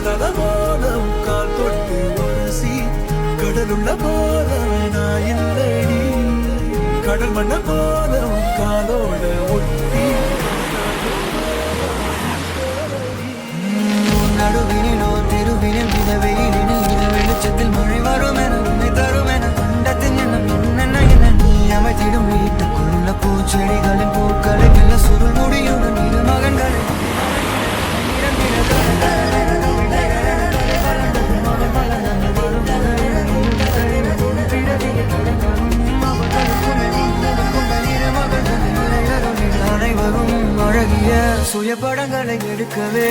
கடலல போலம் கால் தொட்டு உரசி கடலுள்ள போலம் நான் இல்லடி கடல் மண்ண போலம் காலோட ஒட்டி நடுவினிலோ தெருவினில் விதவெயிலினில் வெளிச்சத்தில் மழை வரும் என உன்னை தரும் என கண்டத்தின் என்ன நீ அமைத்திடும் வீட்டுக்குள்ள பூச்செடிகளின் பூக்களை வெல்ல சுருள் முடியுடன் இரு மகன்களை அனைவரும் அழகிய சுய படங்களை எடுக்கவே